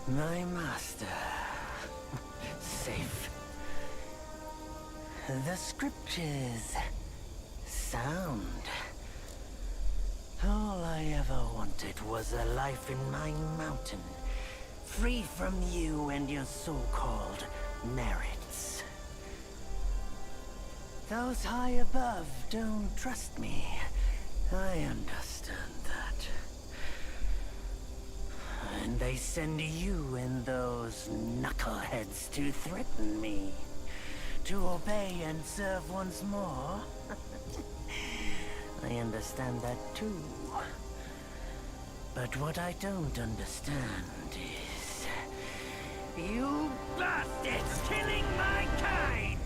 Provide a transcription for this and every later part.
My master. Safe. The scriptures sound. All I ever wanted was a life in my mountain, free from you and your so-called merits. Those high above don't trust me. I understand that. And they send you and those knuckleheads to threaten me. To obey and serve once more. I understand that too. But what I don't understand is... you bastards killing my kind!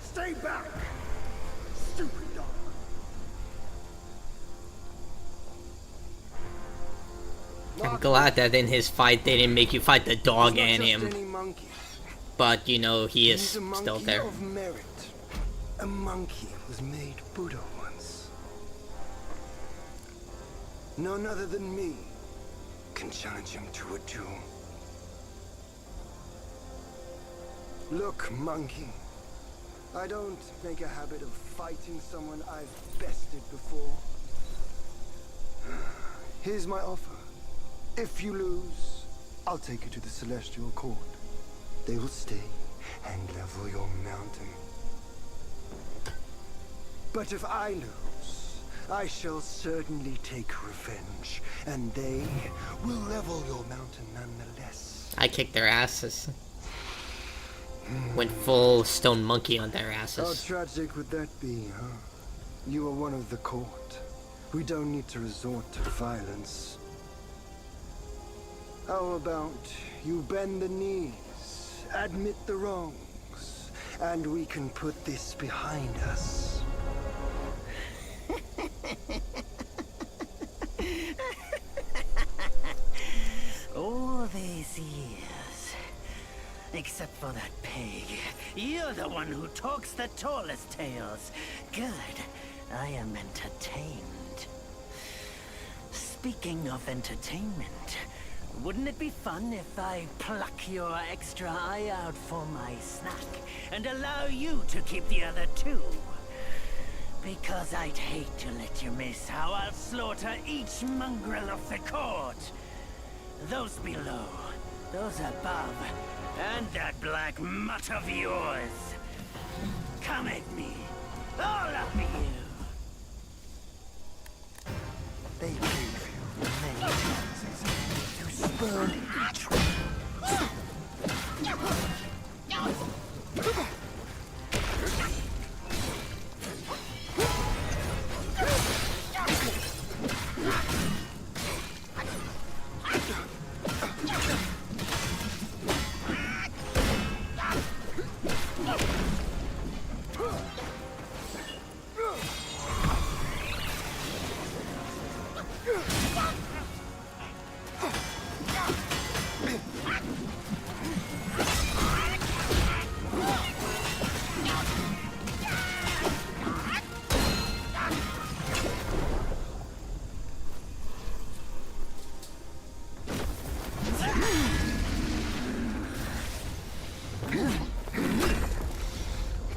Stay back! Stupid dog! I'm glad that in his fight they didn't make you fight the dog and him. But, you know, he is still there. Of merit. A monkey was made Buddha once. None other than me can challenge him to a duel. Look, monkey. I don't make a habit of fighting someone I've bested before. Here's my offer. If you lose, I'll take you to the Celestial Court. They will stay and level your mountain. But if I lose, I shall certainly take revenge, and they will level your mountain nonetheless. I kicked their asses. Went full stone monkey on their How asses. tragic would that be, huh? You are one of the court. We don't need to resort to violence. How about you bend the knees, admit the wrongs, and we can put this behind us. All these years, except for that pig, you're the one who talks the tallest tales. Good, I am entertained. Speaking of entertainment, wouldn't it be fun if I pluck your extra eye out for my snack and allow you to keep the other two? Because I'd hate to let you miss how I'll slaughter each mongrel of the court. Those below, those above, and that black mutt of yours. Come at me, all of you. They gave you many chances to spurn each one.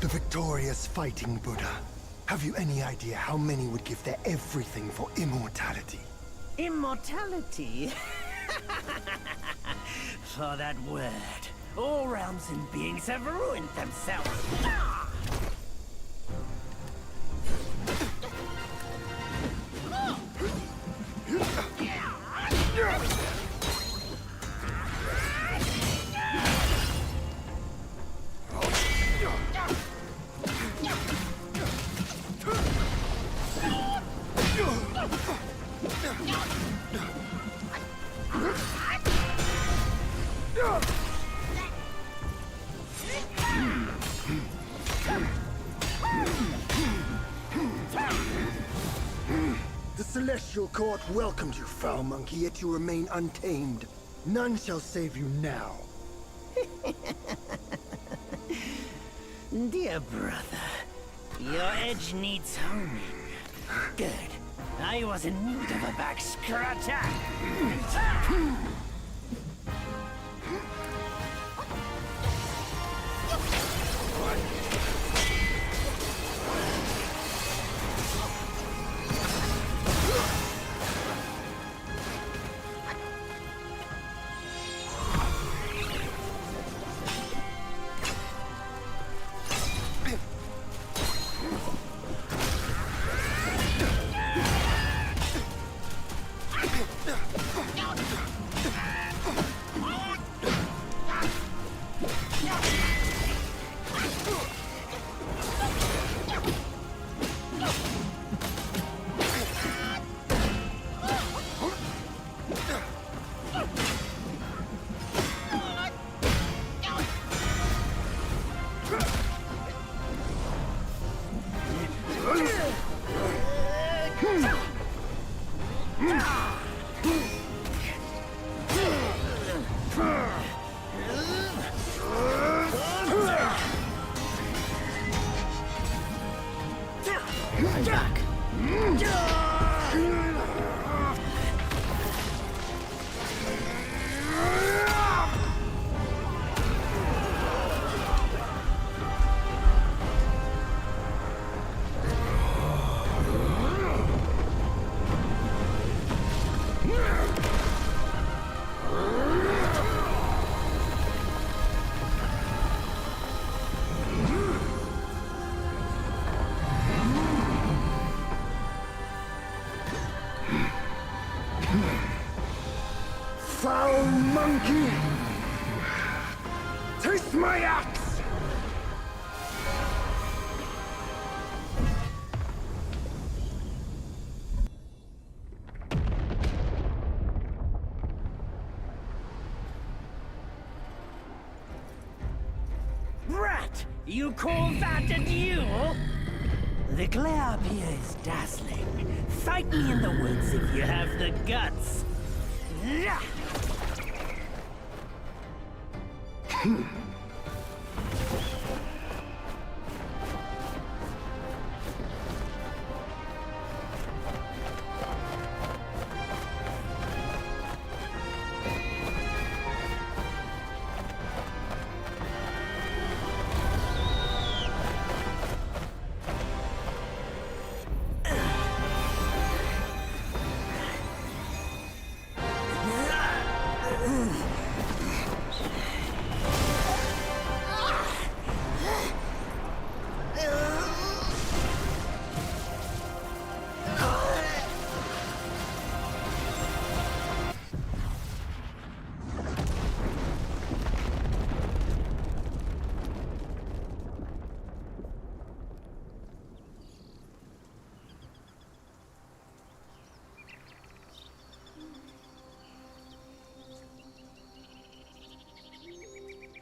The victorious fighting Buddha. Have you any idea how many would give their everything for immortality? Immortality? For that word, all realms and beings have ruined themselves. celestial court welcomed you, foul monkey, yet you remain untamed. None shall save you now. Dear brother, your edge needs honing. Good. I was in need of a back scratcher. I'm back. Foul monkey! Taste my axe! Rat! You call that a duel? The glare up here is dazzling. Fight me in the woods if you have the guts.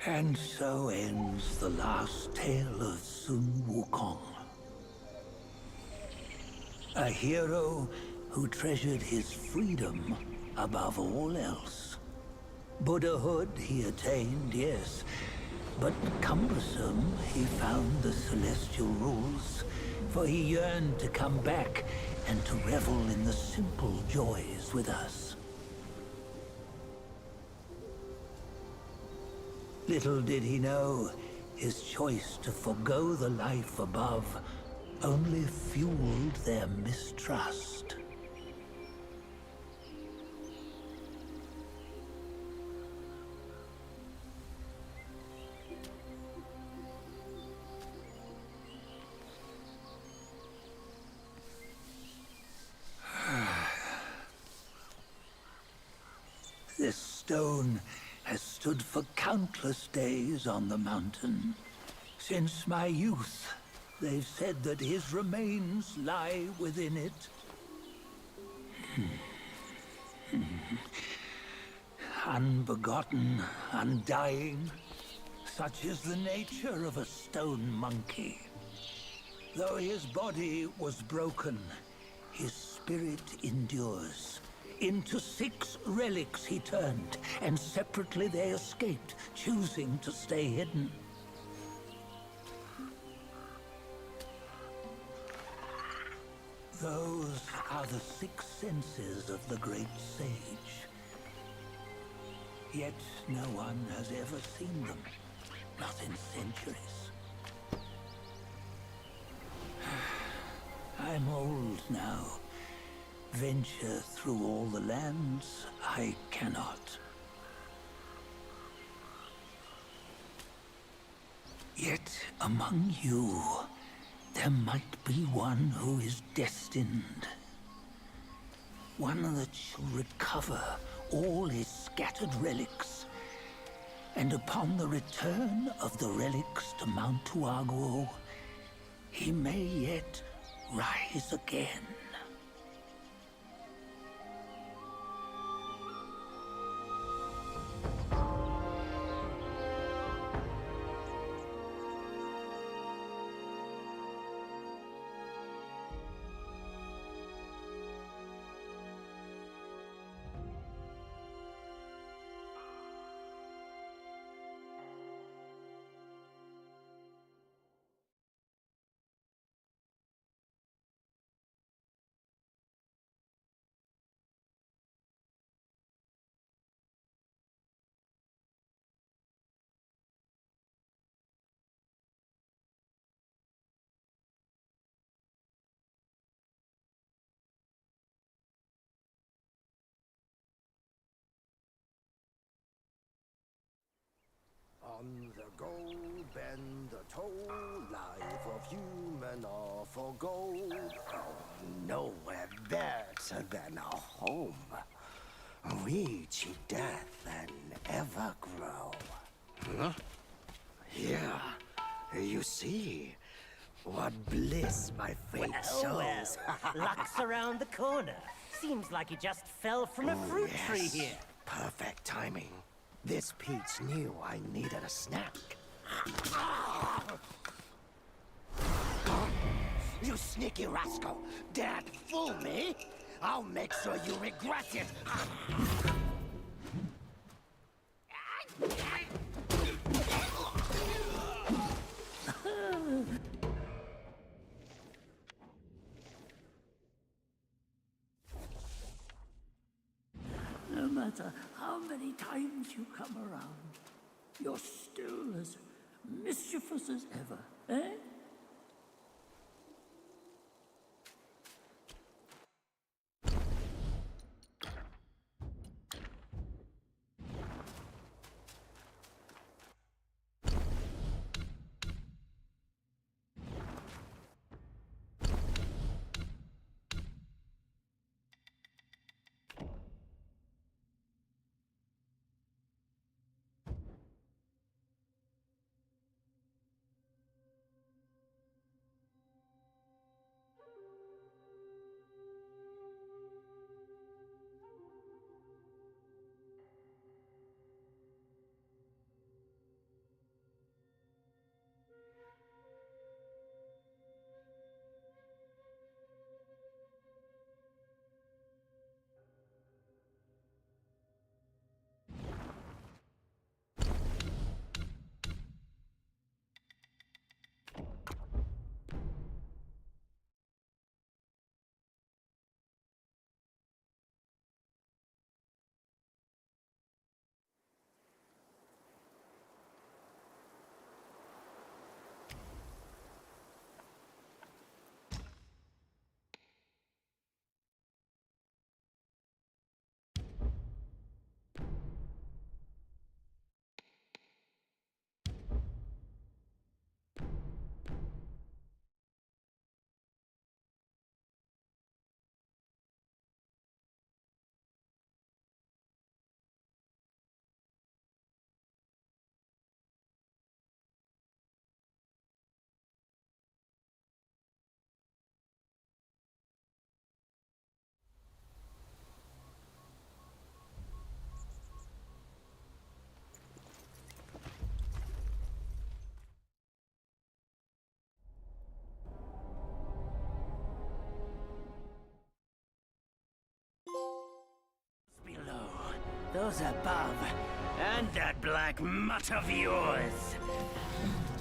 And so ends the last tale of Sun Wukong. A hero who treasured his freedom above all else. Buddhahood he attained, yes, but cumbersome he found the celestial rules, for he yearned to come back and to revel in the simple joys with us. Little did he know, his choice to forgo the life above only fueled their mistrust. This stone has stood for countless days on the mountain. Since my youth, they've said that his remains lie within it. Unbegotten, undying, such is the nature of a stone monkey. Though his body was broken, his spirit endures. Into 6 relics he turned, and separately they escaped, choosing to stay hidden. Those are the 6 senses of the great sage. Yet no one has ever seen them, not in centuries. I'm old now. Venture through all the lands I cannot. Yet among you, there might be one who is destined. One that shall recover all his scattered relics. And upon the return of the relics to Mount Tuaguo, he may yet rise again. On the go, bend the toe, life of human are for gold. Oh, nowhere better than a home. Reach death and ever grow. Huh? Here, you see, what bliss my fate shows. Luck's around the corner. Seems like he just fell from a fruit tree here. Perfect timing. This peach knew I needed a snack. You sneaky rascal! Dared fool me? I'll make sure you regret it! No matter how many times you come around, you're still as mischievous as ever, eh? shadows above, and that black mutt of yours.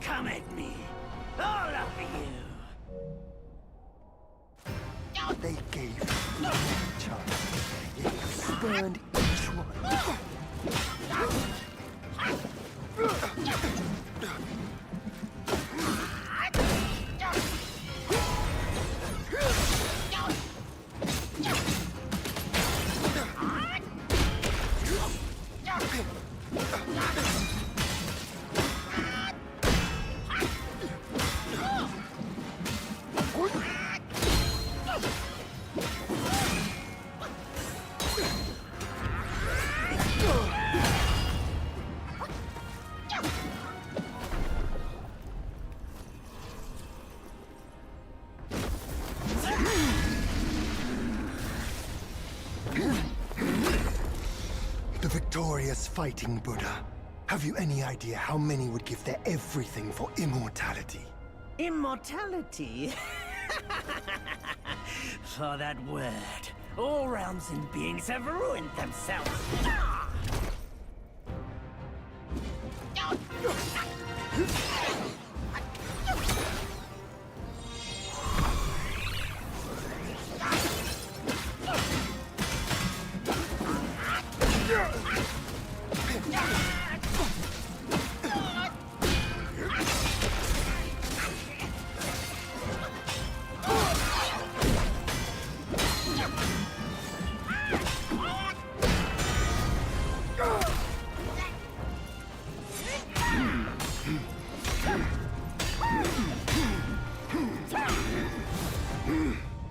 Come at me, all of you. They gave you a chance, yet you spurned each one. The victorious fighting Buddha. Have you any idea how many would give their everything for immortality? Immortality? For that word, all realms and beings have ruined themselves.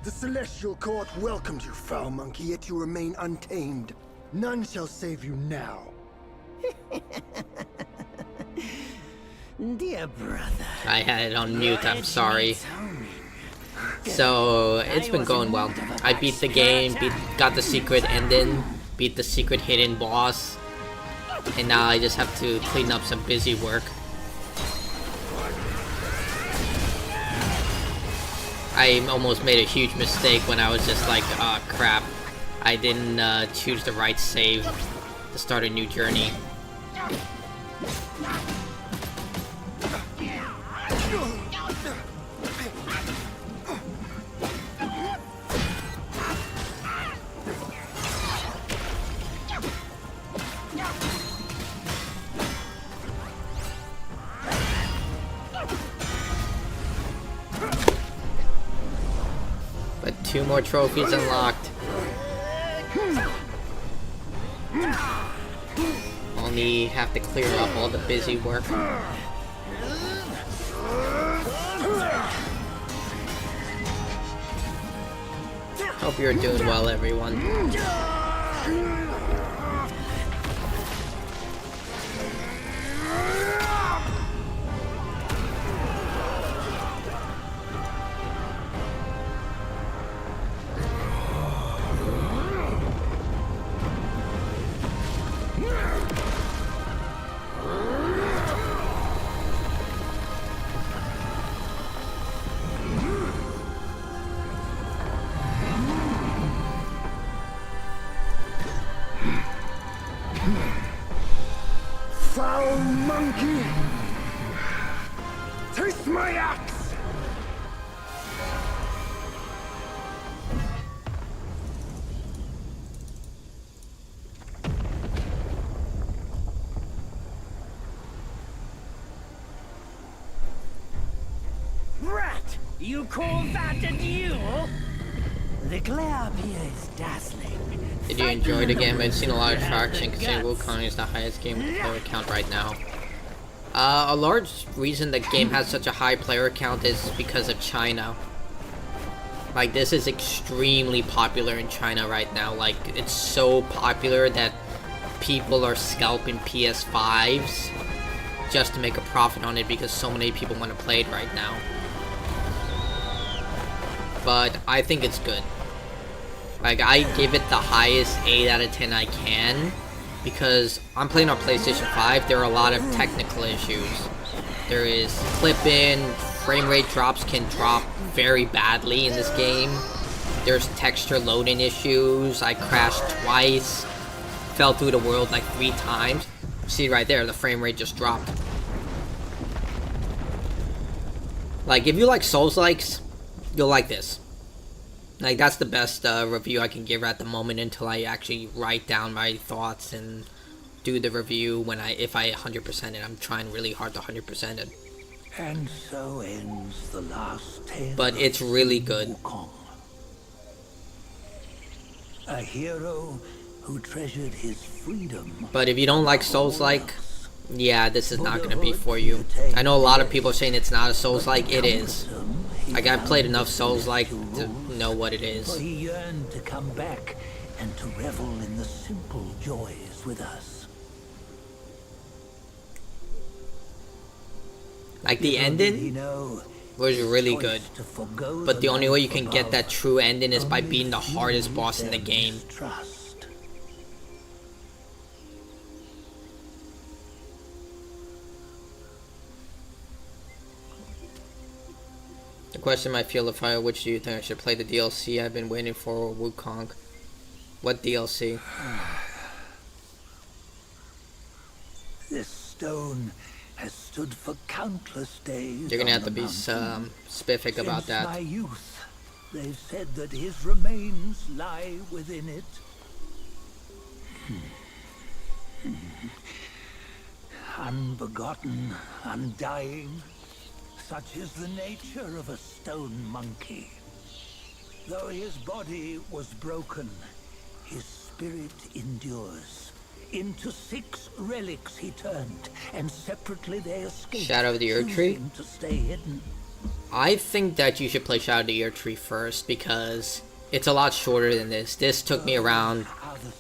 The Celestial Court welcomed you, foul monkey, yet you remain untamed. None shall save you now. Dear brother. I had it on mute, I'm sorry. So, it's been going well. I beat the game, got the secret ending, beat the secret hidden boss, and now I just have to clean up some busy work. I almost made a huge mistake when I was just like, oh crap, I didn't choose the right save to start a new journey. But 2 more trophies unlocked. Only have to clear up all the busy work. Hope you're doing well, everyone. Foul monkey! Taste my axe! Rat! You call that a duel? The glare up here is dazzling. Did you enjoy the game? I've seen a lot of traction considering Wukong is the highest game with player count right now. A large reason the game has such a high player count is because of China. Like, this is extremely popular in China right now. Like, it's so popular that people are scalping PS5s just to make a profit on it because so many people want to play it right now. But I think it's good. Like, I give it the highest 8 out of 10 I can, because I'm playing on PlayStation 5, there are a lot of technical issues. There is clip-in, frame rate drops can drop very badly in this game. There's texture loading issues, I crashed twice. fell through the world like 3 times. See right there, the frame rate just dropped. Like, if you like Souls-likes, you'll like this. Like, that's the best review I can give at the moment until I actually write down my thoughts and do the review if I 100% it. I'm trying really hard to 100% it. And so ends the last tale. But it's really good. Wukong. A hero who treasured his freedom. But if you don't like Souls-like, yeah, this is not gonna be for you. I know a lot of people are saying it's not a Souls-like. It is. Like, I've played enough Souls-like to know what it is. For he yearned to come back and to revel in the simple joys with us. Like, the ending was really good. But the only way you can get that true ending is by beating the hardest boss in the game. The question might feel if I, which do you think I should play the DLC I've been waiting for, or Wukong? What DLC? This stone has stood for countless days. You're gonna have to be specific about that. Since my youth, they've said that his remains lie within it. Unbegotten, undying. Such is the nature of a stone monkey. Though his body was broken, his spirit endures. Into 6 relics he turned, and separately they escaped. Shadow of the Erdtree? To stay hidden. I think that you should play Shadow of the Erdtree first, because it's a lot shorter than this. This took me around,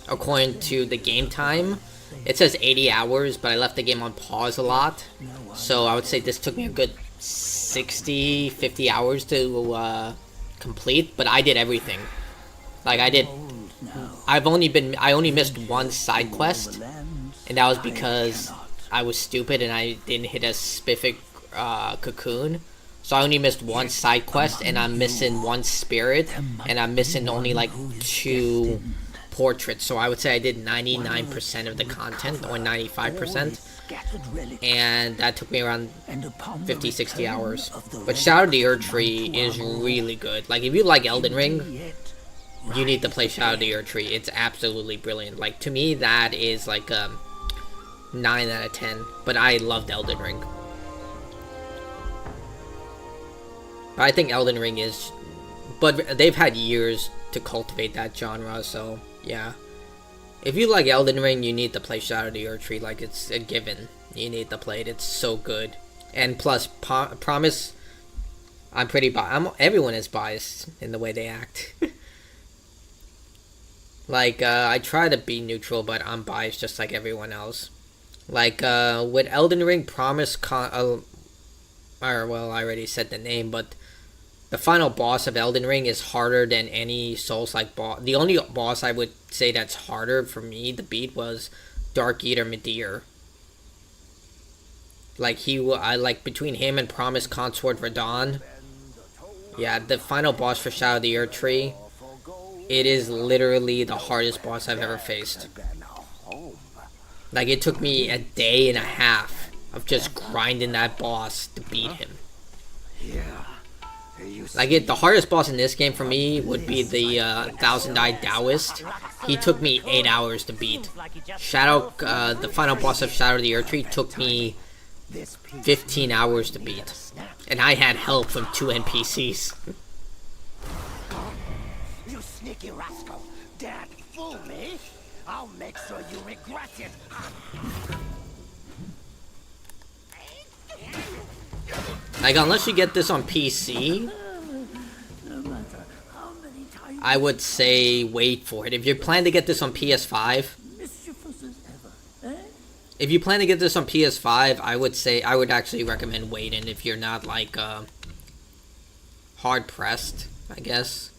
according to the game time, it says 80 hours, but I left the game on pause a lot. So I would say this took me a good 60, 50 hours to complete, but I did everything. Like, I only missed one side quest, and that was because I was stupid and I didn't hit a specific cocoon. So I only missed one side quest, and I'm missing 1 spirit, and I'm missing only like 2 portraits. So I would say I did 99% of the content, or 95%. And that took me around 50-60 hours. But Shadow of the Erdtree is really good. Like, if you like Elden Ring, you need to play Shadow of the Erdtree. It's absolutely brilliant. Like, to me, that is like a 9 out of 10. But I loved Elden Ring. But I think Elden Ring is... But they've had years to cultivate that genre, so yeah. If you like Elden Ring, you need to play Shadow of the Erdtree. Like, it's a given. You need to play it. It's so good. And plus, Promise, I'm pretty biased. Everyone is biased in the way they act. Like, I try to be neutral, but I'm biased just like everyone else. Like, with Elden Ring, Promise, well, I already said the name, but the final boss of Elden Ring is harder than any Souls-like boss. The only boss I would say that's harder for me to beat was Dark Eater Midir. Like, like, between him and Promise Consort Radahn, yeah, the final boss for Shadow of the Erdtree, it is literally the hardest boss I've ever faced. Like, it took me a day and a half of just grinding that boss to beat him. Like, the hardest boss in this game for me would be the Thousand Eye Taoist. He took me 8 hours to beat. The final boss of Shadow of the Erdtree took me 15 hours to beat. And I had help from 2 NPCs. You sneaky rascal! Dare fool me? I'll make sure you regret it! Like, unless you get this on PC, I would say wait for it. If you plan to get this on PS5, if you plan to get this on PS5, I would actually recommend waiting if you're not, like, hard pressed, I guess.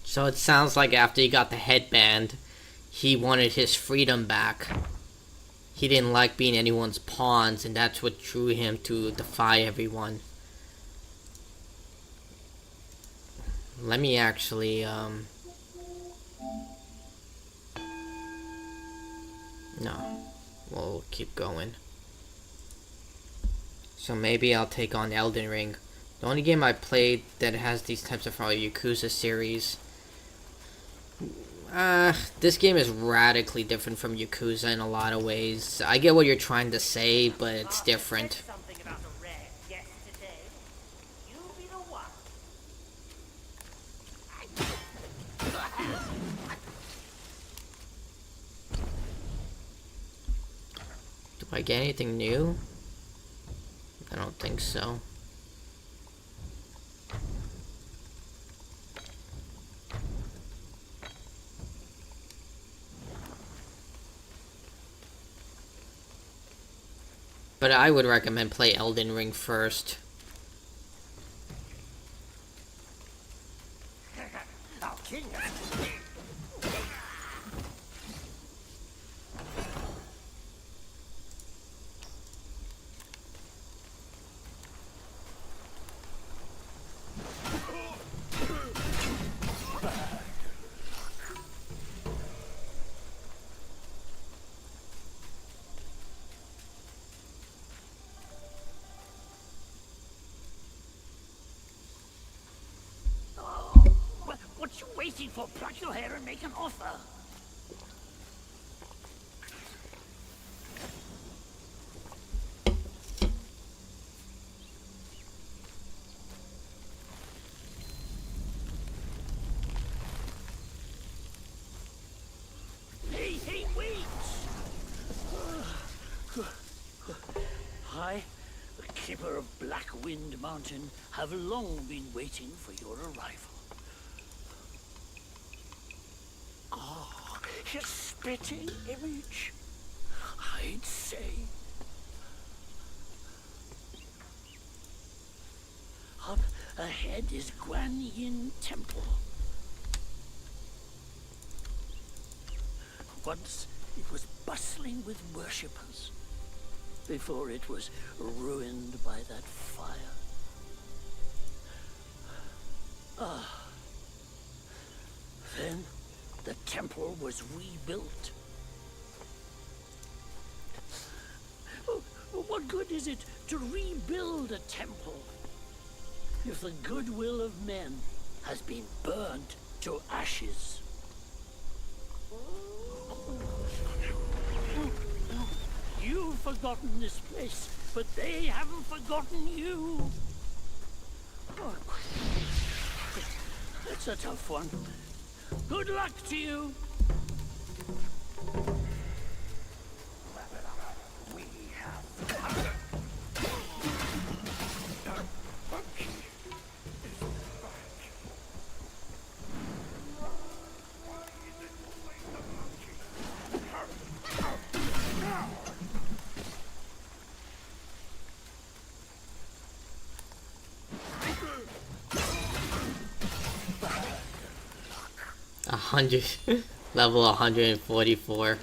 So it sounds like after he got the headband, he wanted his freedom back. He didn't like being anyone's pawns, and that's what drew him to defy everyone. Let me actually, no. We'll keep going. So maybe I'll take on Elden Ring. The only game I played that has these types of Yakuza series. This game is radically different from Yakuza in a lot of ways. I get what you're trying to say, but it's different. Do I get anything new? I don't think so. But I would recommend play Elden Ring first. What you waiting for? Pluck your hair and make an offer. Hey, wait! I, the keeper of Black Wind Mountain, have long been waiting for your arrival. His spitting image, I'd say. Up ahead is Guan Yin Temple. Once it was bustling with worshippers, before it was ruined by that fire. Then the temple was rebuilt. What good is it to rebuild a temple if the goodwill of men has been burnt to ashes? You've forgotten this place, but they haven't forgotten you. It's a tough one. Good luck to you. We have 100 level 144.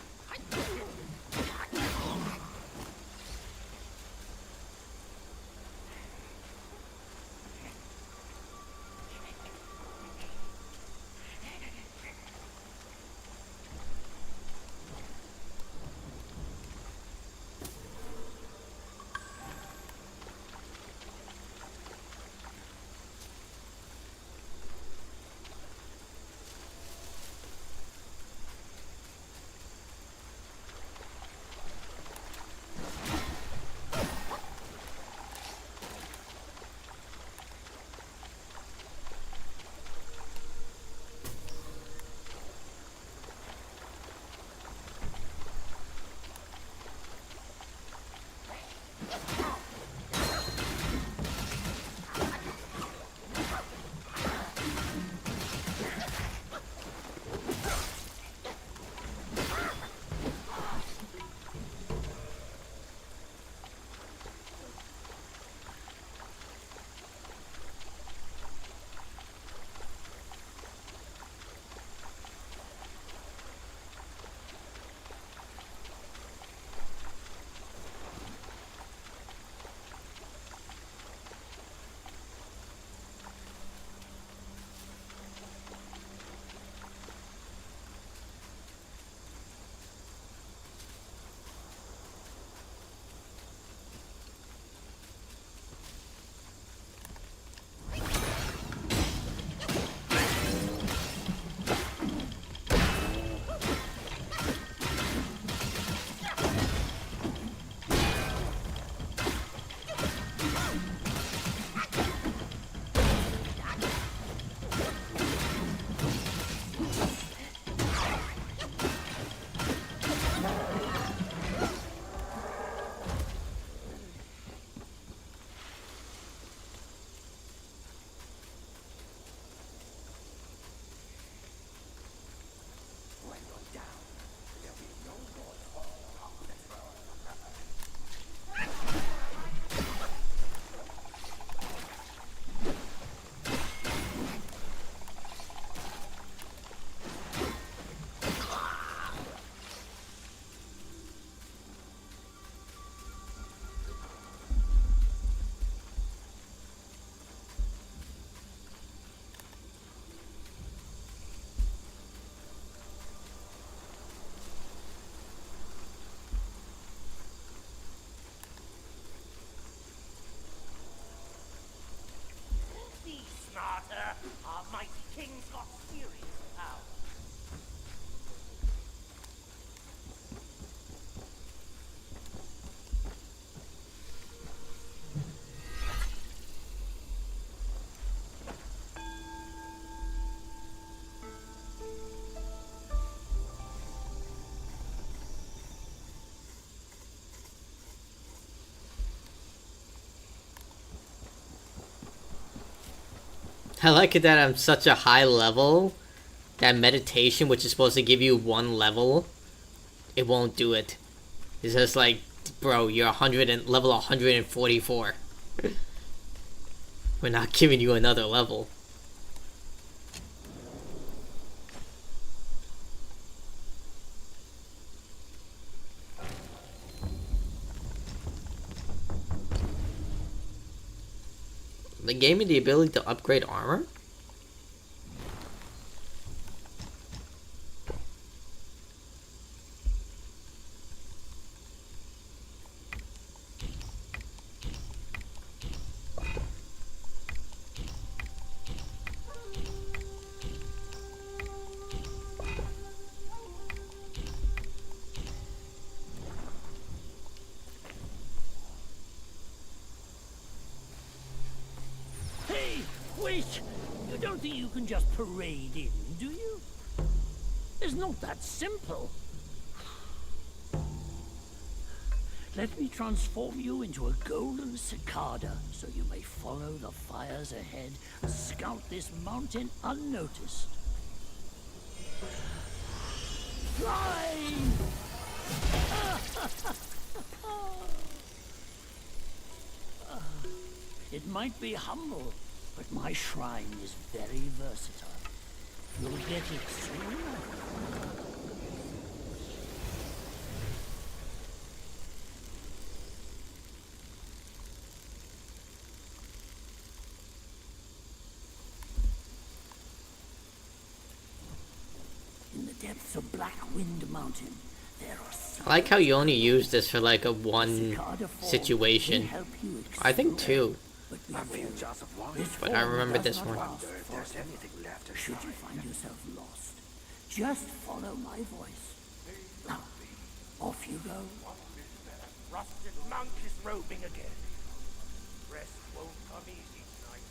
I like it that I'm such a high level that meditation, which is supposed to give you 1 level, it won't do it. It's just like, bro, you're level 144. We're not giving you another level. They gave me the ability to upgrade armor? Hey, wait! You don't think you can just parade in, do you? It's not that simple. Let me transform you into a golden cicada so you may follow the fires ahead and scout this mountain unnoticed. Fly! It might be humble, but my shrine is very versatile. You'll get it soon. In the depths of Black Wind Mountain, there are I like how you only use this for like a one situation. I think 2. But I remember this one. Should you find yourself lost, just follow my voice. Now, off you go. Rusted monk is roving again. Rest won't come easy tonight.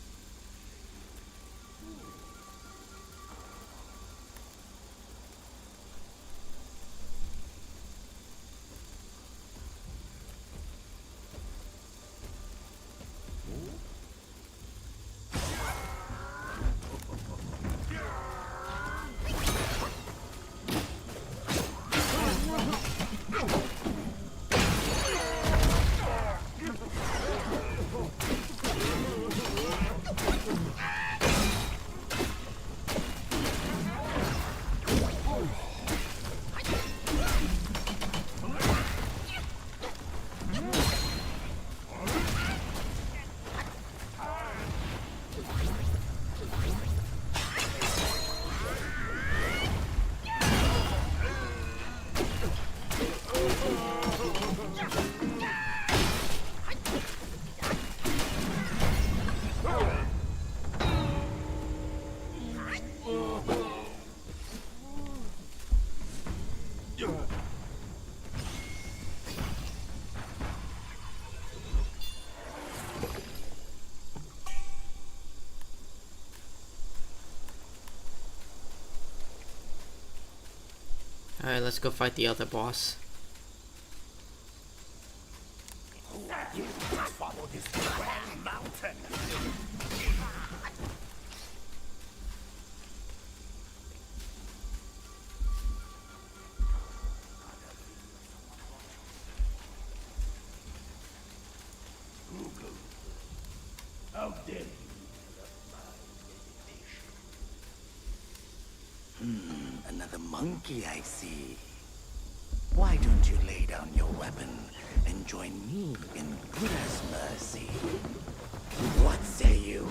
Alright, let's go fight the other boss. Follow this grand mountain. How dare you? Another monkey, I see. Why don't you lay down your weapon and join me in Buddha's mercy? What say you?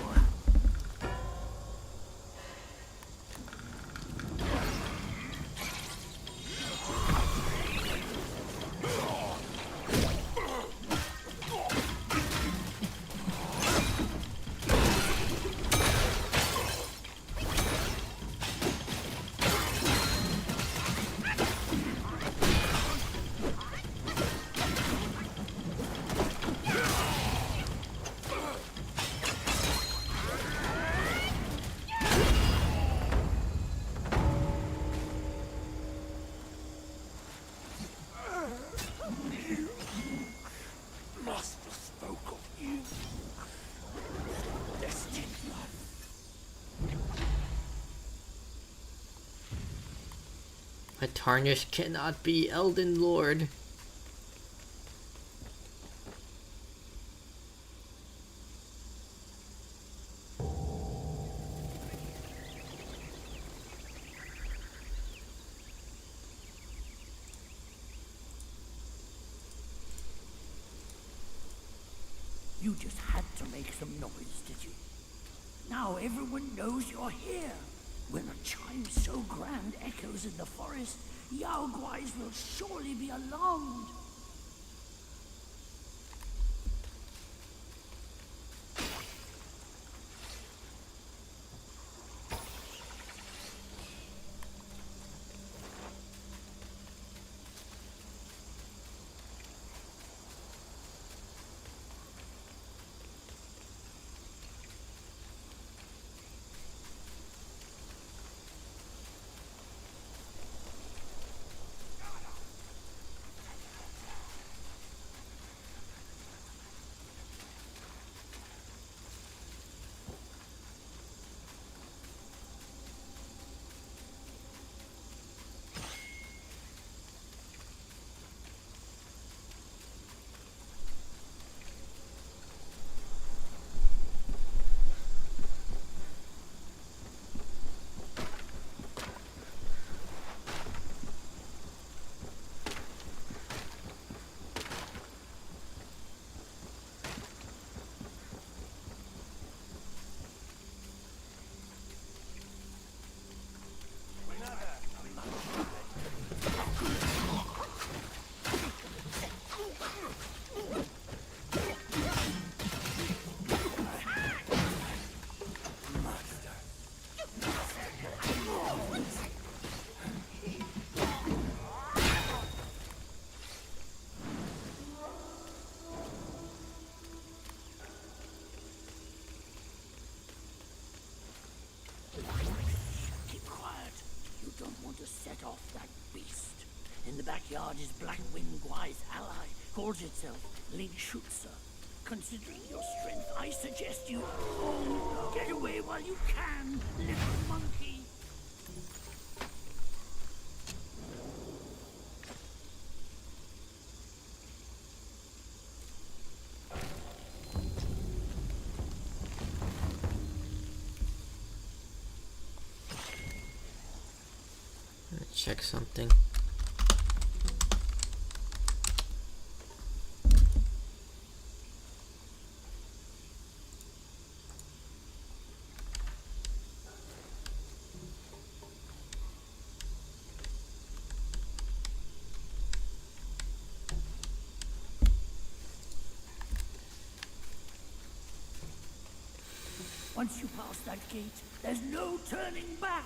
A tarnished cannot be Elden Lord. You just had to make some noise, did you? Now everyone knows you're here. When a chime so grand echoes in the forest, Yaoguais will surely be alarmed. Set off that beast. In the backyard is Blackwind Gwai's ally, calls itself Linshutsa. Considering your strength, I suggest you get away while you can, little monkey. Check something. Once you pass that gate, there's no turning back.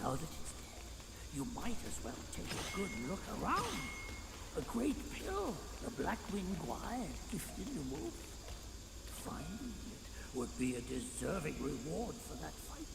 Now that it's dead, you might as well take a good look around. A great pill the Black Wind Guide gifted you both. Finding it would be a deserving reward for that fight.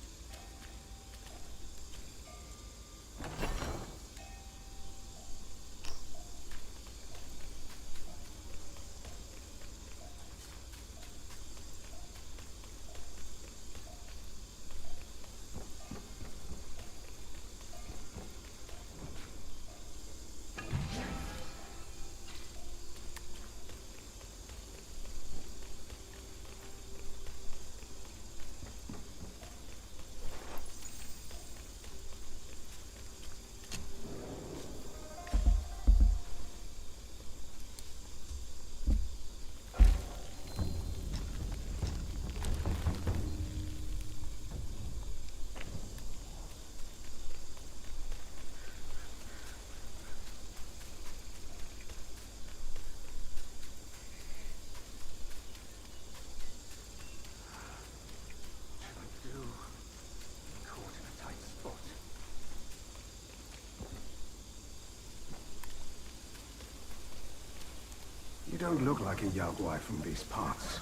You don't look like a Yaguai from these parts.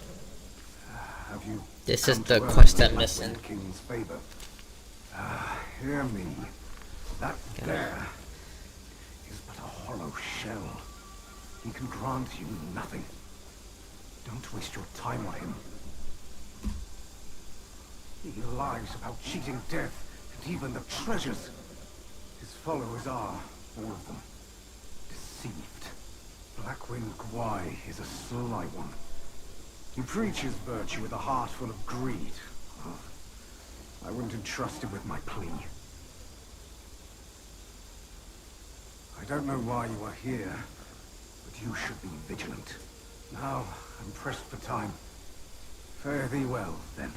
Have you? This is come the to earn quest the I'm Black missing. Wind King's favor? Hear me. That there is but a hollow shell. He can grant you nothing. Don't waste your time on him. He lies about cheating death and even the treasures. His followers are, all of them, deceived. Blackwind Gwai is a sly one. He preaches virtue with a heart full of greed. Oh, I wouldn't entrust him with my plea. I don't know why you are here, but you should be vigilant. Now, I'm pressed for time. Fare thee well, then.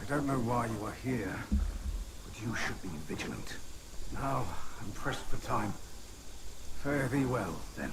I don't know why you are here, but you should be vigilant. Now, I'm pressed for time. Fare thee well, then.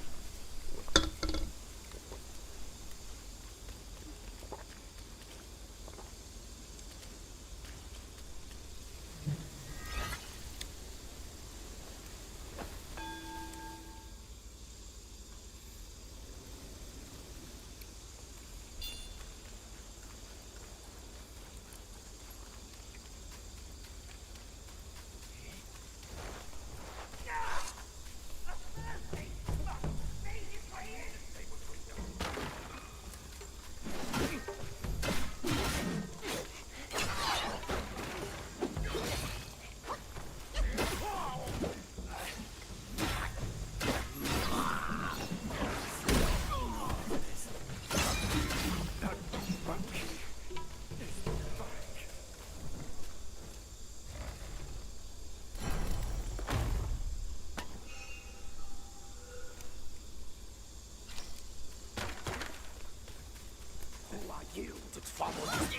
You to follow me.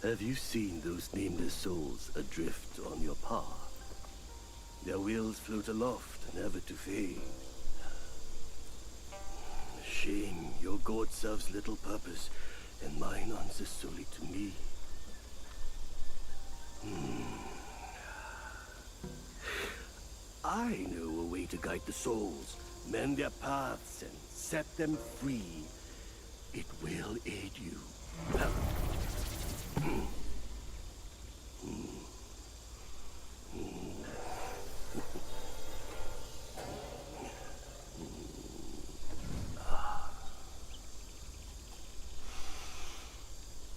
Have you seen those nameless souls adrift on your path? Their wheels float aloft, never to fade. Shame, your god serves little purpose, and mine answers solely to me. I know a way to guide the souls, mend their paths, and set them free. It will aid you.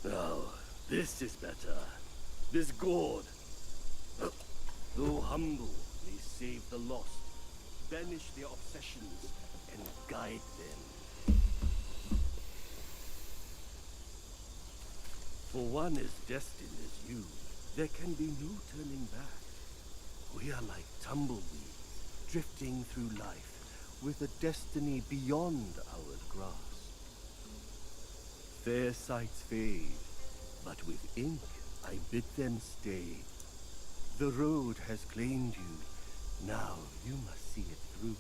Now, this is better. This gourd, though humble, may save the lost, banish their obsessions, and guide them. For one as destined as you, there can be no turning back. We are like tumbleweeds, drifting through life, with a destiny beyond our grasp. Fair sights fade, but with ink I bid them stay. The road has claimed you, now you must see it through.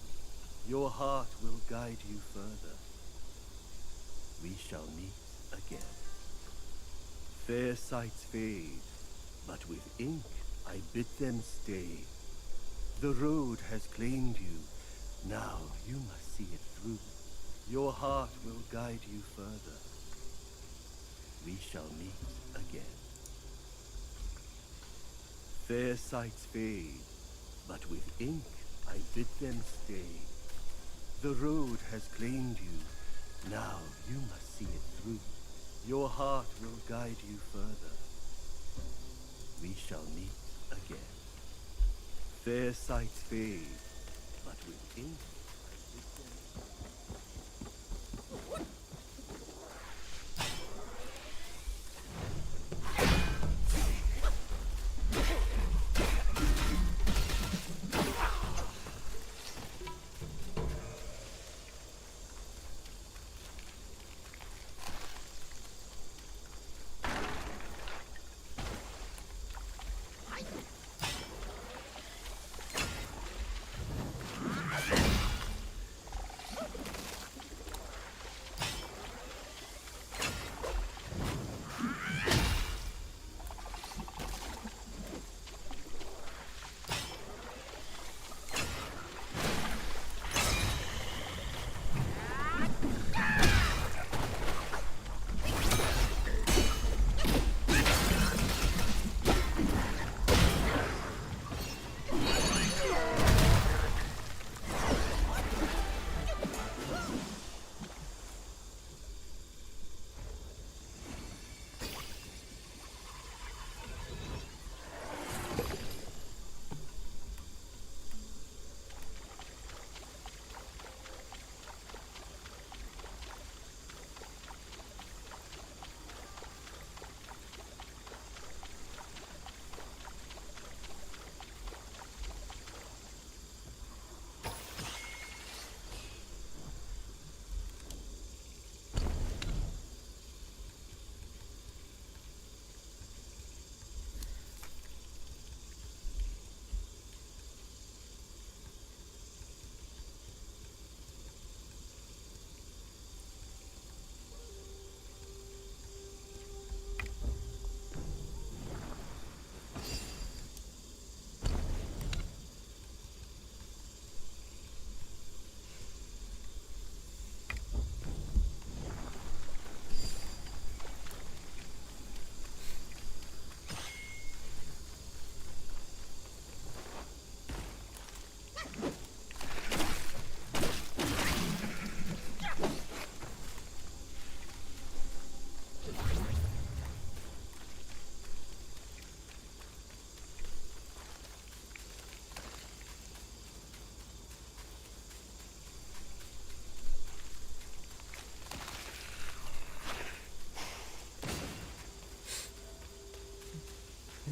Your heart will guide you further. We shall meet again. Fair sights fade, but with ink I bid them stay. The road has claimed you, now you must see it through. Your heart will guide you further. We shall meet again. Fair sights fade, but with ink I bid them stay. The road has claimed you, now you must see it through. Your heart will guide you further. We shall meet again. Fair sights fade, but with ink I bid them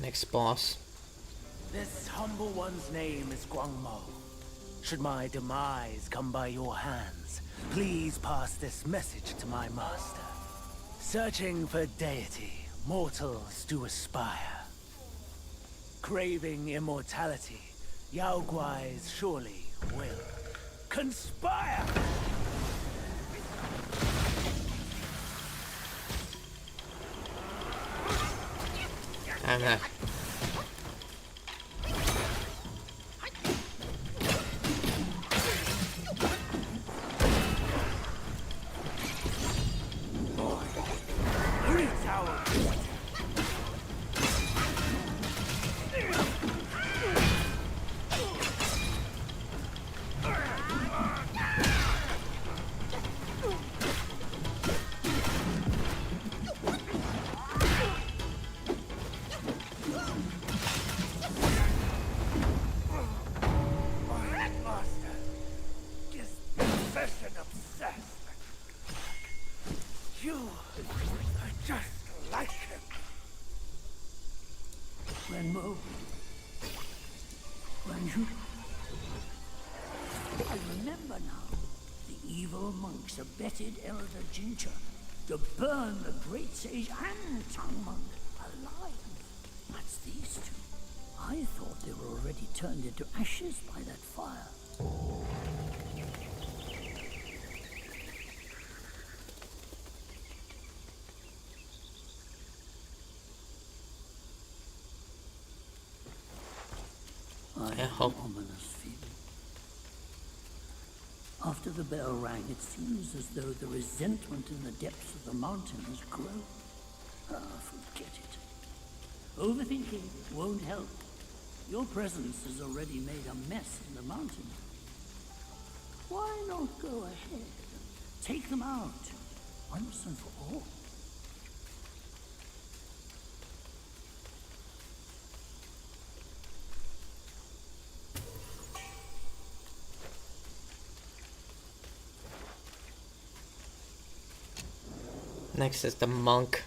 Next boss. This humble one's name is Guangmo. Should my demise come by your hands, please pass this message to my master. Searching for deity, mortals do aspire. Craving immortality, Yao Guais surely will conspire! Damn that. Renmo. Ranju. I remember now. The evil monks abetted Elder Ginger to burn the great sage and tongue monk alive. That's these two. I thought they were already turned into ashes by that fire. I have an ominous feeling. After the bell rang, it seems as though the resentment in the depths of the mountain has grown. Forget it. Overthinking won't help. Your presence has already made a mess in the mountain. Why not go ahead? Take them out, once and for all. Next is the monk.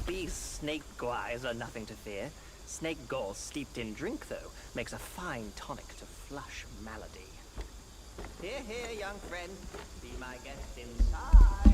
These snake guys are nothing to fear. Snake gall steeped in drink, though, makes a fine tonic to flush malady. Here, here, young friend. Be my guest inside.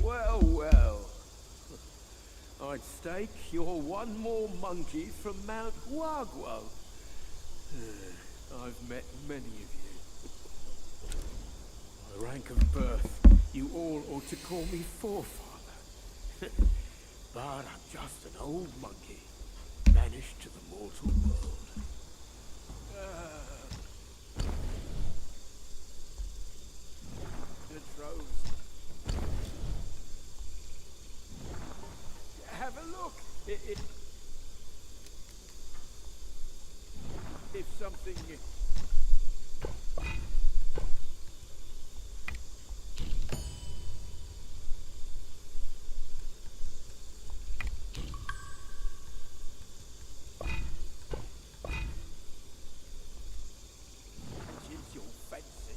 Well, well. I'd stake you're one more monkey from Mount Huaguo. I've met many of you. By rank of birth, you all ought to call me forefather. But I'm just an old monkey, banished to the mortal world. The droves. Have a look. If something... Your fancy.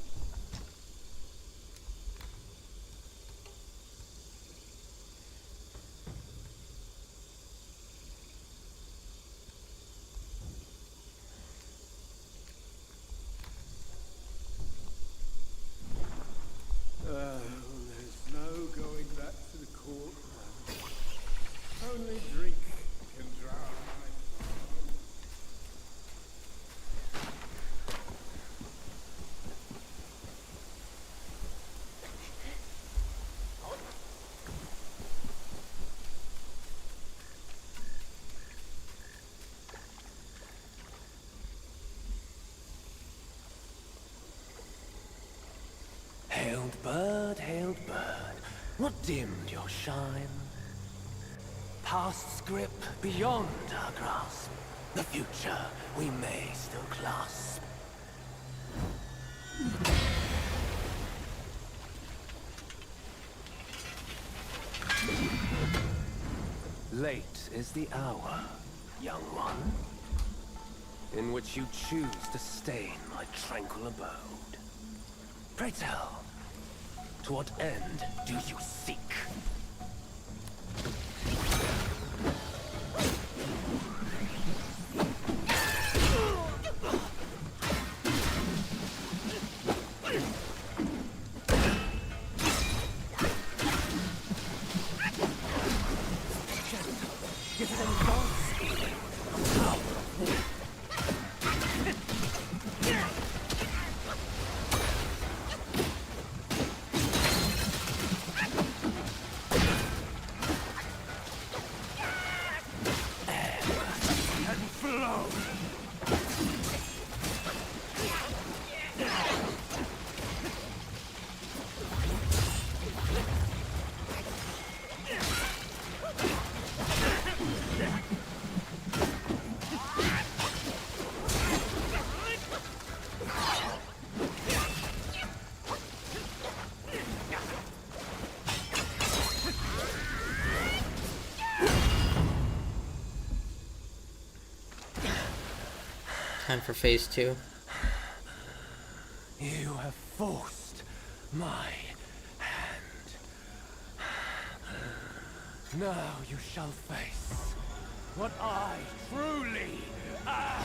dimmed your shine. Past's grip beyond our grasp. The future we may still clasp. Late is the hour, young one, in which you choose to stain my tranquil abode. Pray tell, to what end do you seek? Time for phase 2. You have forced my hand. Now you shall face what I truly am.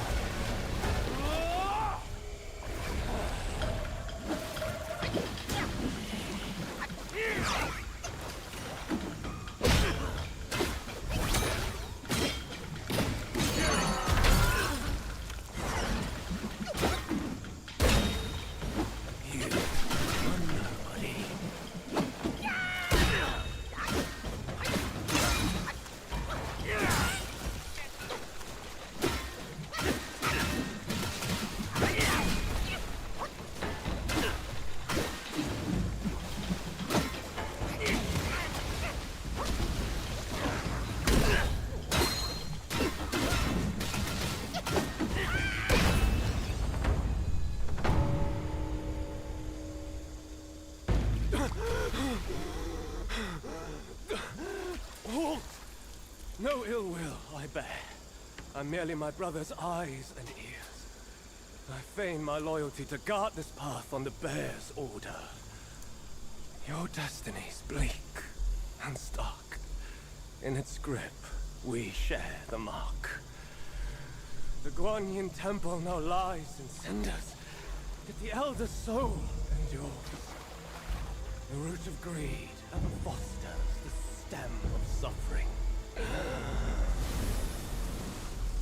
No ill will I bear. I'm merely my brother's eyes and ears. I feign my loyalty to guard this path on the bear's order. Your destiny's bleak and stark. In its grip, we share the mark. The Guanyin temple now lies in cinders, yet the elder soul endures. The root of greed ever fosters the stem of suffering.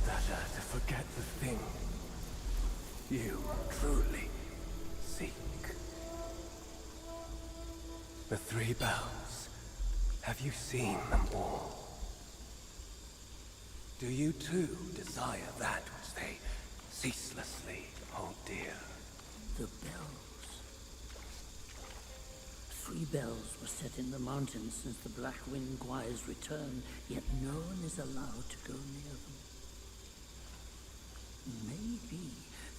Better to forget the thing you truly seek. The 3 bells. Have you seen them all? Do you too desire that which they ceaselessly hold dear? The bells. 3 bells were set in the mountains since the Black Wind Guai's return, yet no one is allowed to go near them. Maybe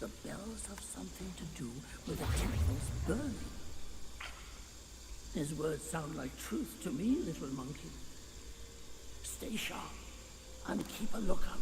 the bells have something to do with the temple's burning. His words sound like truth to me, little monkey. Stay sharp and keep a lookout.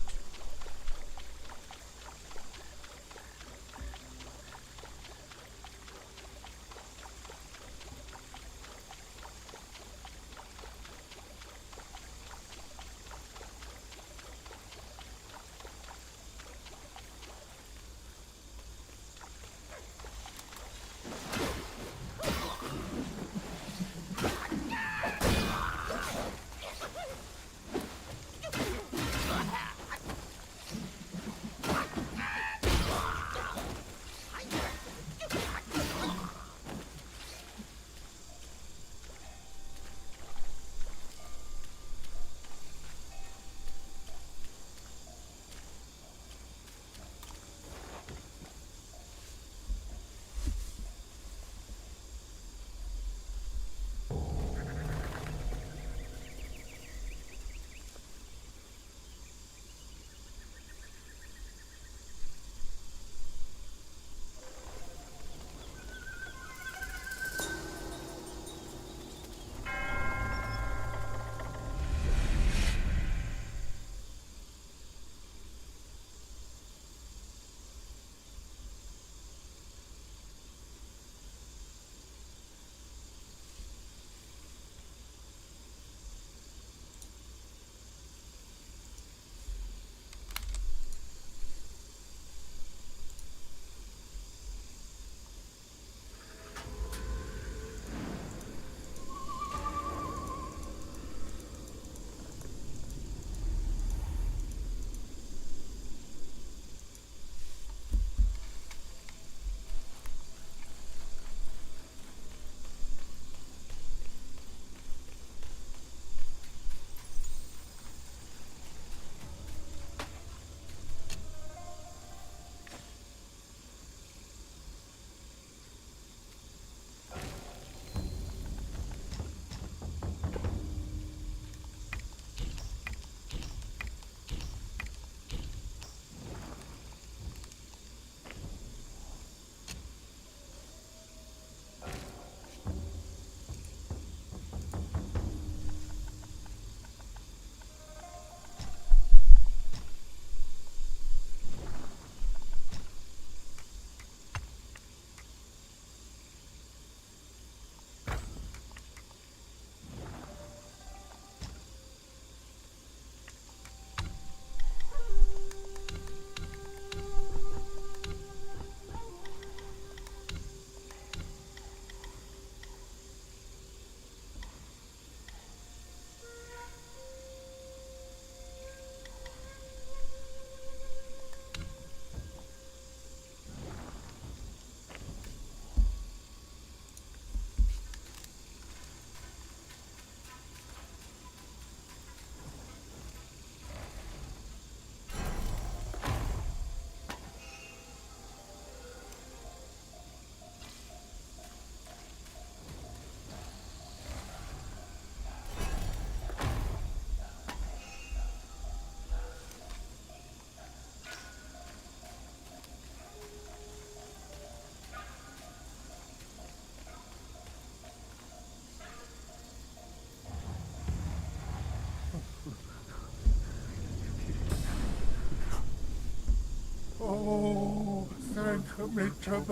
Oh, thank me to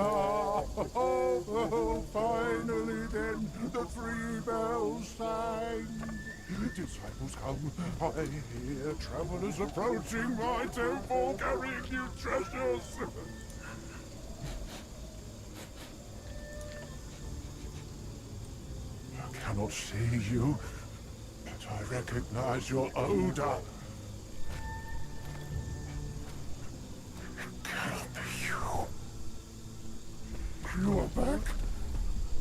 oh, finally then the 3 bells sang. Disciples come, I hear travelers approaching my temple carrying new treasures. I cannot see you, but I recognize your odor. It cannot be you. You are back?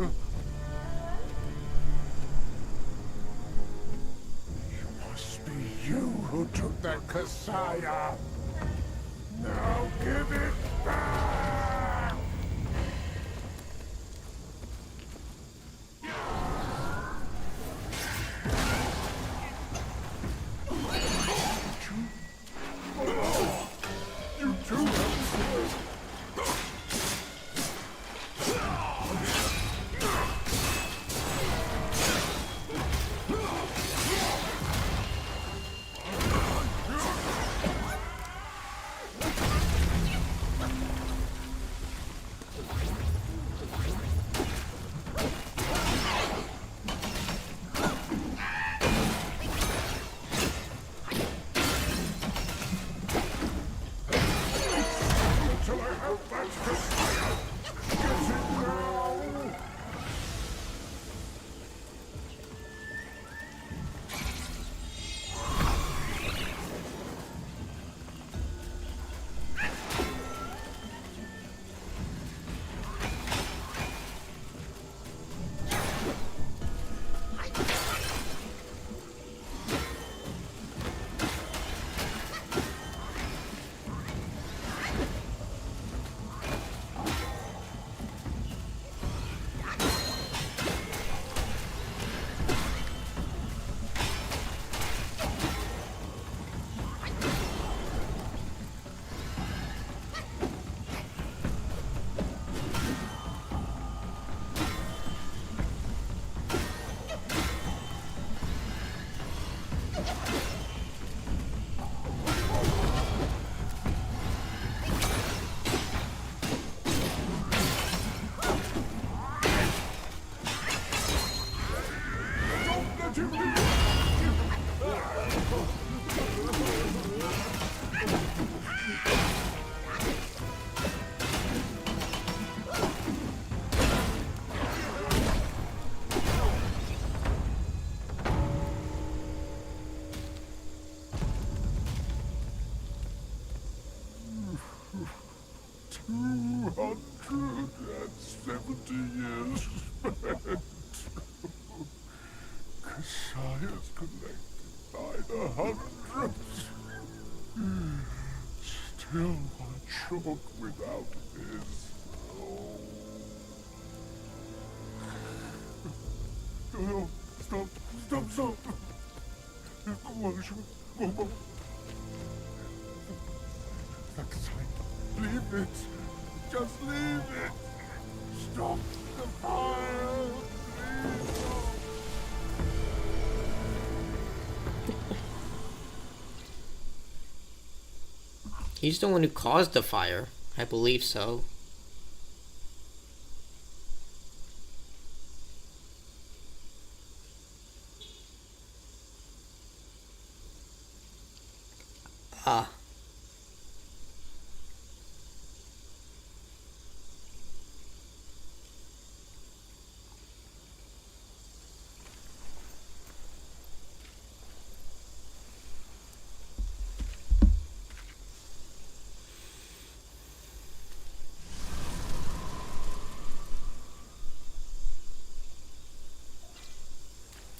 It must be you who took that Kasaya. Now give it back! You too? Till I have that Kasaya! Get it now! Don't let him leave! $270 spent. Kasaya's collected by the hundreds. Still one short without his. Oh. No, stop. Leave it. Just leave it. Stop the fire. Please stop. He's the one who caused the fire. I believe so. Ah.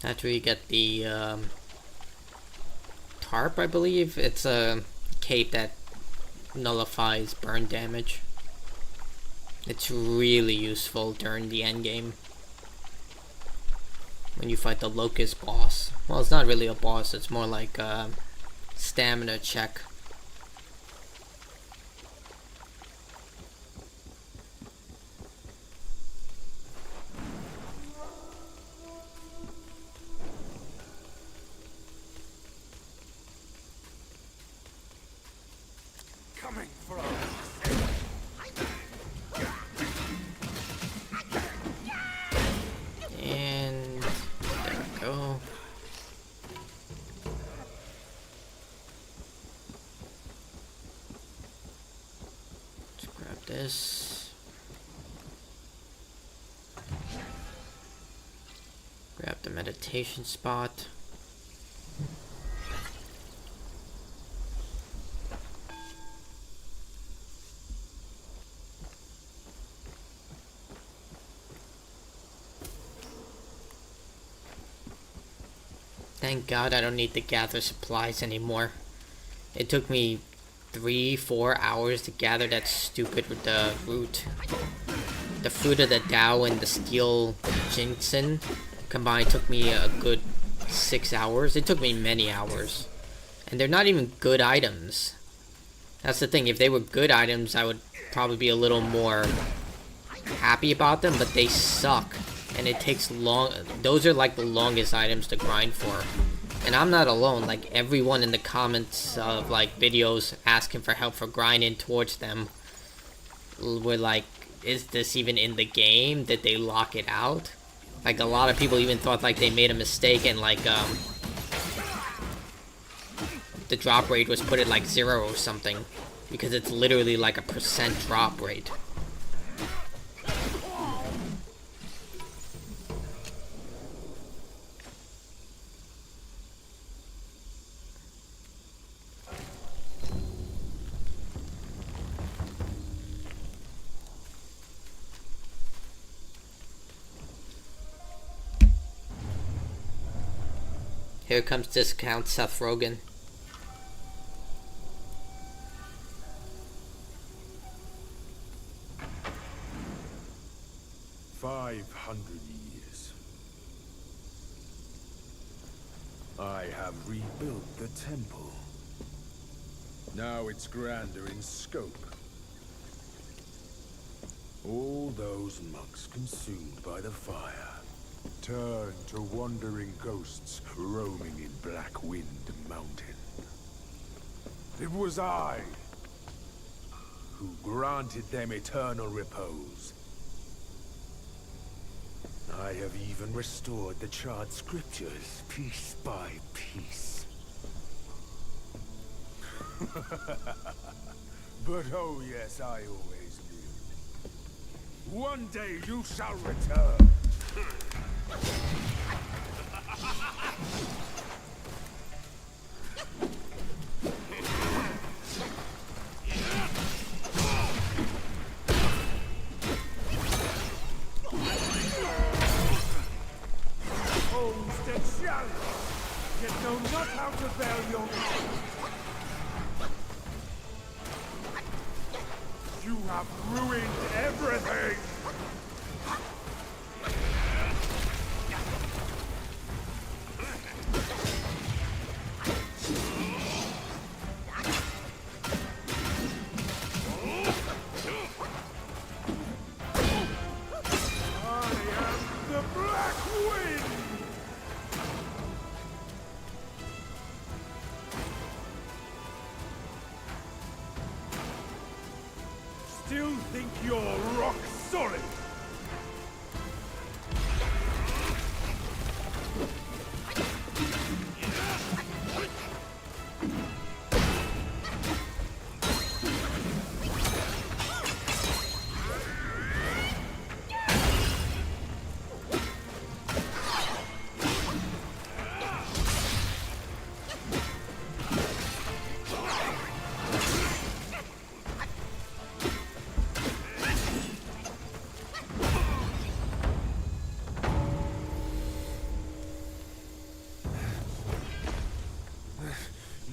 That's where you get the tarp, I believe. It's a cape that nullifies burn damage. It's really useful during the end game when you fight the Locust boss. Well, it's not really a boss, it's more like a stamina check. Coming for us. this. Grab the meditation spot. Thank God I don't need to gather supplies anymore. It took me 3-4 hours to gather that stupid root. The fruit of the Tao and the steel ginseng combined took me a good 6 hours. It took me many hours. And they're not even good items. That's the thing, if they were good items, I would probably be a little more happy about them, but they suck. And it takes long. Those are like the longest items to grind for. And I'm not alone. Like everyone in the comments of like videos asking for help for grinding towards them were like, is this even in the game? Did they lock it out? Like a lot of people even thought like they made a mistake and like the drop rate was put at like 0 or something, because it's literally like a % drop rate. Here comes discount Seth Rogen. "500 years. I have rebuilt the temple. Now it's grander in scope. All those monks consumed by the fire turn to wandering ghosts roaming in Black Wind Mountain. It was I who granted them eternal repose. I have even restored the charred scriptures piece by piece. But oh yes, I always knew. One day you shall return. Homestead challenge! Yet know not how to bear your You have ruined everything! Still think you're rock solid?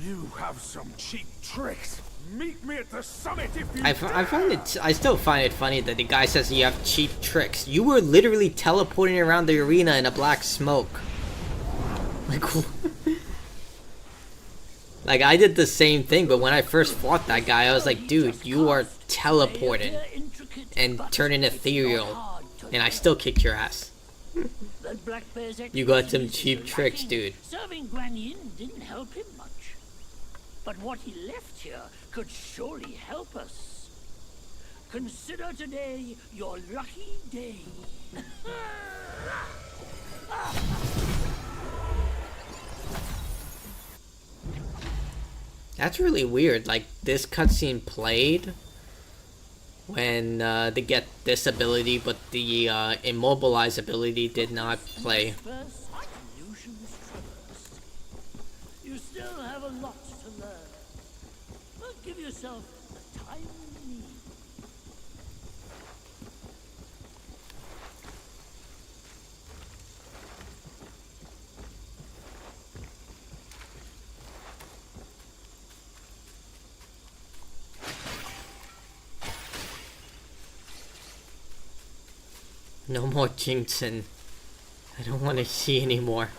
You have some cheap tricks. Meet me at the summit if you I still find it funny that the guy says you have cheap tricks. You were literally teleporting around the arena in a black smoke. Like, like I did the same thing, but when I first fought that guy, I was like, dude, you are teleporting and turning ethereal, and I still kicked your ass. You got some cheap tricks, dude. Serving Guan Yin didn't help him much. But what he left here could surely help us. Consider today your lucky day. That's really weird. Like, this cutscene played, when they get this ability, but the immobilize ability did not play. First illusions traversed. You still have a lot to learn. But give yourself the time you need. No more Jinxon. I don't want to see anymore.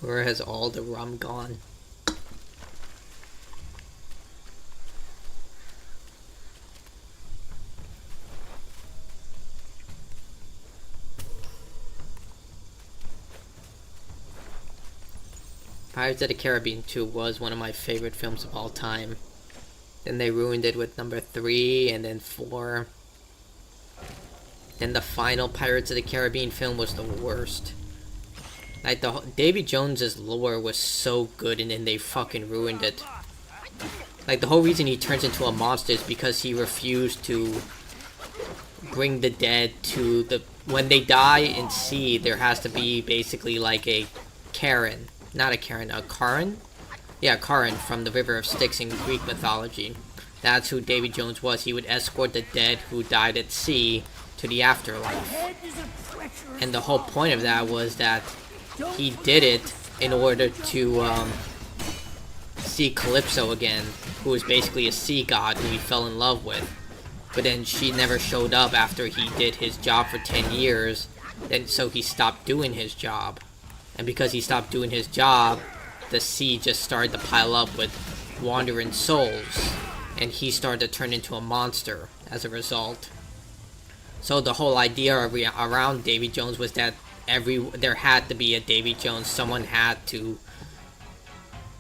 Where has all the rum gone? Pirates of the Caribbean 2 was one of my favorite films of all time. Then they ruined it with number 3 and then 4. Then the final Pirates of the Caribbean film was the worst. Like, Davy Jones's lore was so good, and then they fucking ruined it. Like, the whole reason he turns into a monster is because he refused to bring the dead to the... When they die in sea, there has to be basically like a Karen. Not a Karen, a Karen? Yeah, Karen from the River of Styx in Greek mythology. That's who Davy Jones was. He would escort the dead who died at sea to the afterlife. And the whole point of that was that he did it in order to see Calypso again, who was basically a sea god who he fell in love with. But then she never showed up after he did his job for 10 years, then so he stopped doing his job. And because he stopped doing his job, the sea just started to pile up with wandering souls, and he started to turn into a monster as a result. So the whole idea around Davy Jones was that there had to be a Davy Jones. Someone had to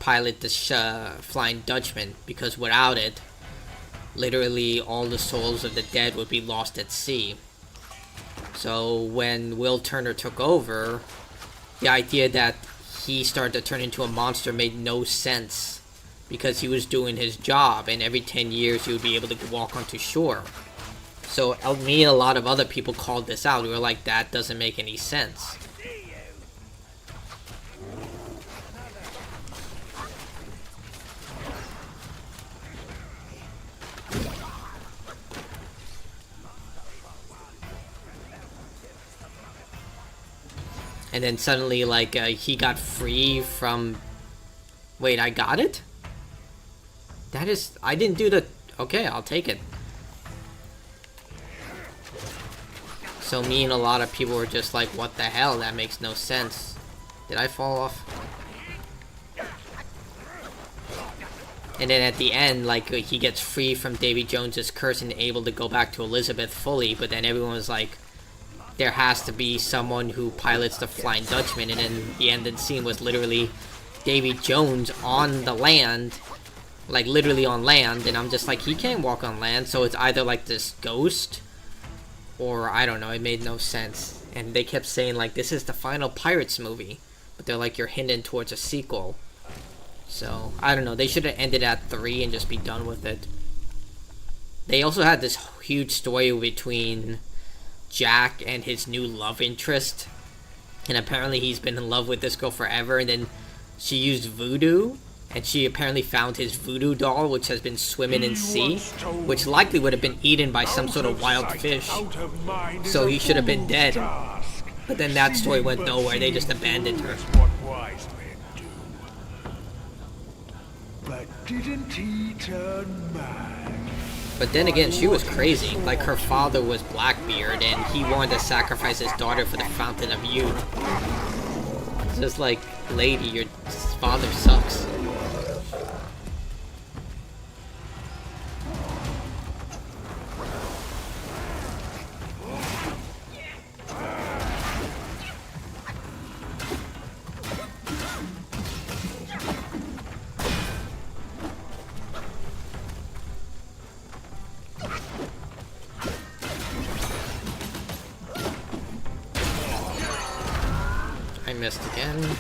pilot the Flying Dutchman, because without it, literally all the souls of the dead would be lost at sea. So when Will Turner took over, the idea that he started to turn into a monster made no sense, because he was doing his job, and every 10 years he would be able to walk onto shore. So me and a lot of other people called this out. We were like, that doesn't make any sense. And then suddenly, like, he got free from... Wait, I got it? That is... I didn't do the... Okay, I'll take it. So me and a lot of people were just like, what the hell? That makes no sense. Did I fall off? And then at the end, like, he gets free from Davy Jones's curse and able to go back to Elizabeth fully. But then everyone was like, there has to be someone who pilots the Flying Dutchman. And then the ending scene was literally Davy Jones on the land. Like, literally on land. And I'm just like, he can't walk on land. So it's either like this ghost, or I don't know, it made no sense. And they kept saying, like, this is the final Pirates movie. But they're like, you're hinting towards a sequel. So, I don't know, they should have ended at 3 and just be done with it. They also had this huge story between Jack and his new love interest. And apparently he's been in love with this girl forever. And then she used voodoo. And she apparently found his voodoo doll, which has been swimming in sea, which likely would have been eaten by some sort of wild fish. So he should have been dead. But then that story went nowhere. They just abandoned her. But didn't he turn mad? But then again, she was crazy. Like, her father was Blackbeard, and he wanted to sacrifice his daughter for the Fountain of Youth. It's just like, lady, your father sucks. missed again.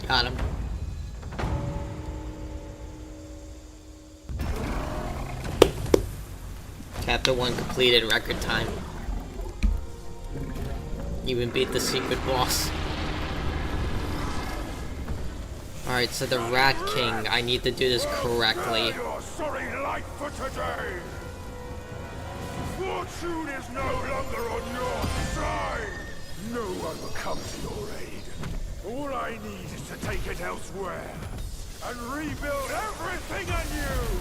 Got him. Chapter 1 completed, record time. Even beat the secret boss. Alright, so the Rat King, I need to do this correctly. Your sorry light for today. Fortune is no longer on your side. No one will come to your aid. All I need is to take it elsewhere and rebuild everything anew.